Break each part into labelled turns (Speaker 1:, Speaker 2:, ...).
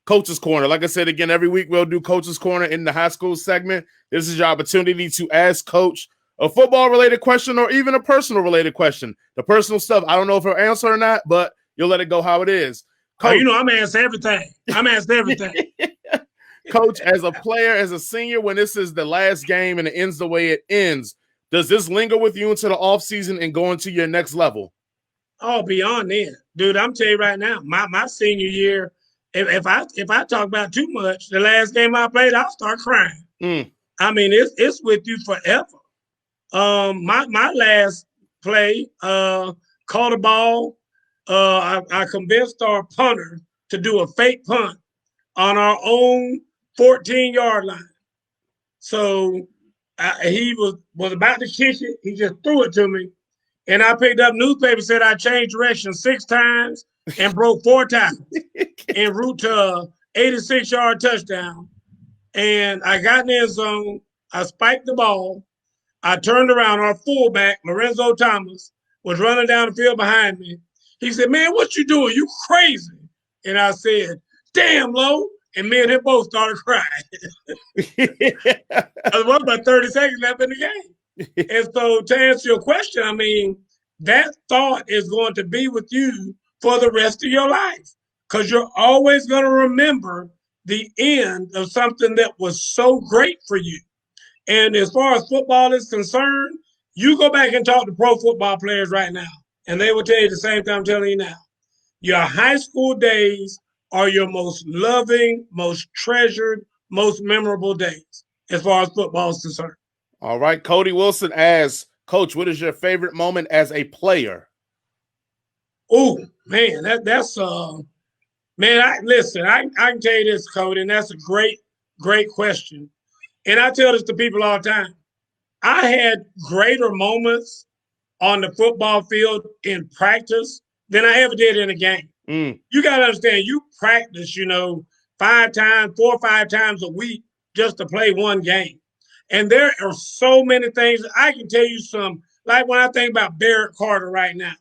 Speaker 1: Coach's Corner. Like I said, again, every week we'll do Coach's Corner in the high school segment. This is your opportunity to ask Coach a football-related question or even a personal-related question. The personal stuff, I don't know if he'll answer or not, but you'll let it go how it is.
Speaker 2: Coach, I'm asking everything. I'm asking everything.
Speaker 1: Coach, as a player, as a senior, when this is the last game and it ends the way it ends, does this linger with you into the offseason and go into your next level?
Speaker 2: Oh, beyond then. Dude, I'm telling you right now, my senior year, if I talk about too much, the last game I played, I'll start crying. I mean, it's with you forever. My last play, caught a ball. I convinced our punter to do a fake punt on our own 14-yard line. So he was about to kick it. He just threw it to me. And I picked up newspaper, said I changed direction 6 times and broke 4 times en route to a 86-yard touchdown. And I got in the end zone. I spiked the ball. I turned around. Our fullback, Lorenzo Thomas, was running down the field behind me. He said, "Man, what you doing? You crazy." And I said, "Damn, Lo." And me and him both started crying. There was about 30 seconds left in the game. And so to answer your question, I mean, that thought is going to be with you for the rest of your life because you're always going to remember the end of something that was so great for you. And as far as football is concerned, you go back and talk to pro football players right now, and they will tell you the same thing I'm telling you now. Your high school days are your most loving, most treasured, most memorable days as far as football is concerned.
Speaker 1: All right. Cody Wilson asks, Coach, what is your favorite moment as a player?
Speaker 2: Oh, man, that's man, I can tell you this, Cody, and that's a great question. And I tell this to people all the time. I had greater moments on the football field in practice than I ever did in a game. You got to understand, you practice, 4 or 5 times a week just to play one game. And there are so many things. I can tell you some, like when I think about Barrett Carter right now,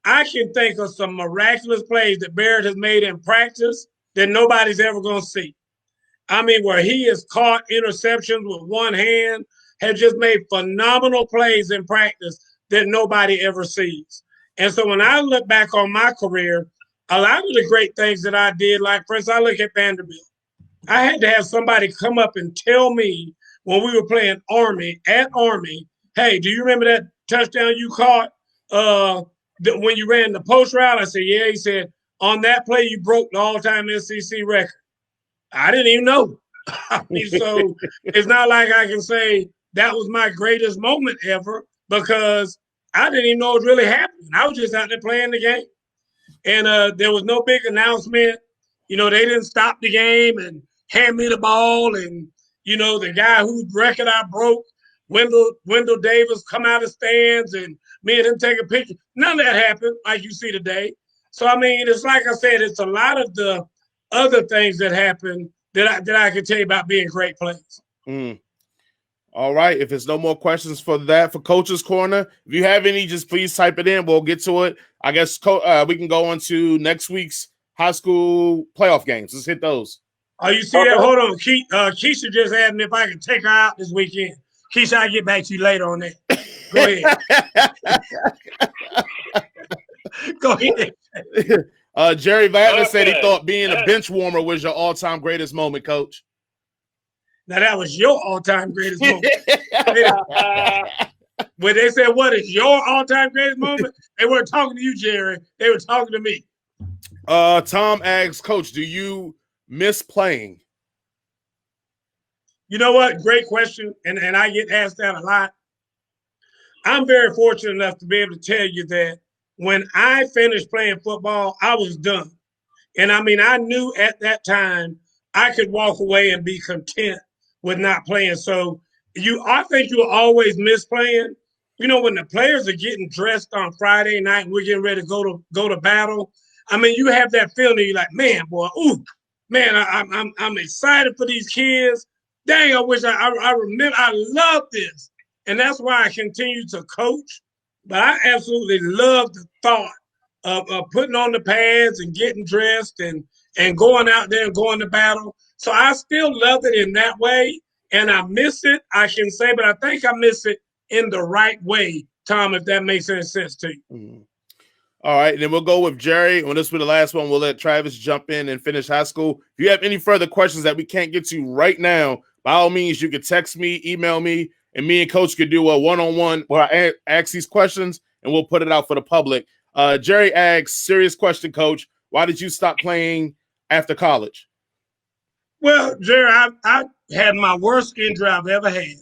Speaker 2: I can think of some miraculous plays that Barrett has made in practice that nobody's ever going to see. I mean, where he has caught interceptions with one hand, has just made phenomenal plays in practice that nobody ever sees. And so when I look back on my career, a lot of the great things that I did, like, for instance, I look at Vanderbilt. I had to have somebody come up and tell me when we were playing Army, hey, do you remember that touchdown you caught when you ran the post route? I said, yeah. He said, on that play, you broke the all-time SEC record. I didn't even know. I mean, so it's not like I can say that was my greatest moment ever because I didn't even know it was really happening. I was just out there playing the game. And there was no big announcement. They didn't stop the game and hand me the ball. And, the guy whose record I broke, Wendell Davis, come out of stands and me and him take a picture. None of that happened like you see today. So, I mean, it's like I said, it's a lot of the other things that happen that I can tell you about being great plays.
Speaker 1: All right. If there's no more questions for Coach's Corner, if you have any, just please type it in. We'll get to it. I guess we can go on to next week's high school playoff games. Let's hit those.
Speaker 2: Oh, you see that? Hold on. Keisha just asked me if I could take her out this weekend. Keisha, I'll get back to you later on that. Go ahead. Go ahead.
Speaker 1: Jerry Vatler said he thought being a bench warmer was your all-time greatest moment, Coach.
Speaker 2: Now, that was your all-time greatest moment. When they said, what is your all-time greatest moment? They weren't talking to you, Jerry. They were talking to me.
Speaker 1: Tom asks, Coach, do you miss playing?
Speaker 2: You know what? Great question. And I get asked that a lot. I'm very fortunate enough to be able to tell you that when I finished playing football, I was done. And I mean, I knew at that time I could walk away and be content with not playing. So I think you'll always miss playing. When the players are getting dressed on Friday night and we're getting ready to go to battle, I mean, you have that feeling. You're like, man, boy, I'm excited for these kids. Dang, I wish I remember. I love this, and that's why I continue to coach. But I absolutely love the thought of putting on the pads and getting dressed and and going out there and going to battle. So I still love it in that way, and I miss it, I can say, but I think I miss it in the right way, Tom, if that makes any sense to you.
Speaker 1: Mm-hmm. All right, and then we'll go with Jerry. When this will be the last one, we'll let Travis jump in and finish high school. If you have any further questions that we can't get to right now, by all means, you can text me, email me, and me and Coach could do a one-on-one where I ask these questions, and we'll put it out for the public. Jerry asks, serious question, Coach. Why did you stop playing after college?
Speaker 2: Well, Jerry, I had my worst injury I've ever had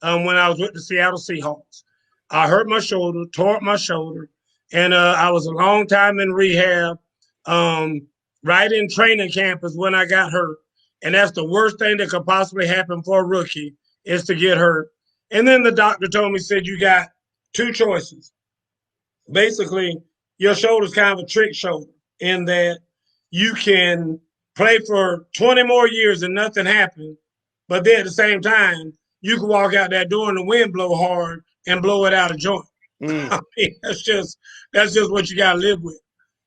Speaker 2: when I was with the Seattle Seahawks. I hurt my shoulder, tore up my shoulder, and I was a long time in rehab. Right in training camp is when I got hurt. And that's the worst thing that could possibly happen for a rookie is to get hurt. And then the doctor told me, said, you got two choices. Basically, your shoulder's kind of a trick shoulder in that you can play for 20 more years and nothing happened. But then at the same time, you can walk out that door and the wind blow hard and blow it out of joint. I mean, that's just what you got to live with.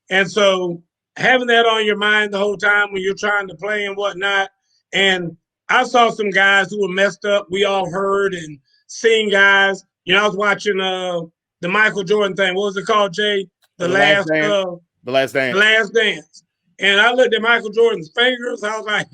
Speaker 2: And so having that on your mind the whole time when you're trying to play and whatnot. And I saw some guys who were messed up. We all heard and seen guys. You know, I was watching the Michael Jordan thing. What was it called, Jay? The Last Dance. The Last Dance. And I looked at Michael Jordan's fingers. I was like,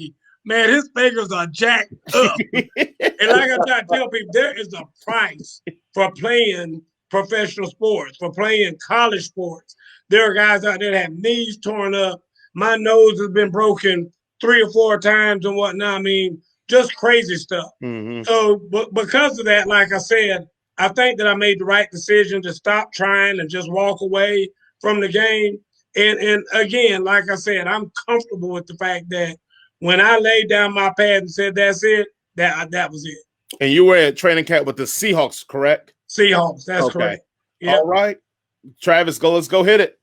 Speaker 2: man, his fingers are jacked up. And like I try to tell people, there is a price for playing professional sports, for playing college sports. There are guys out there that have knees torn up. My nose has been broken 3 or 4 times and whatnot. I mean, just crazy stuff. Mm-hmm. So, but because of that, like I said, I think that I made the right decision to stop trying and just walk away from the game. And again, like I said, I'm comfortable with the fact that when I laid down my pad and said that's it, that was it.
Speaker 1: And you were at training camp with the Seahawks, correct?
Speaker 2: Seahawks, that's correct.
Speaker 1: Yep. All right. Travis, let's go hit it.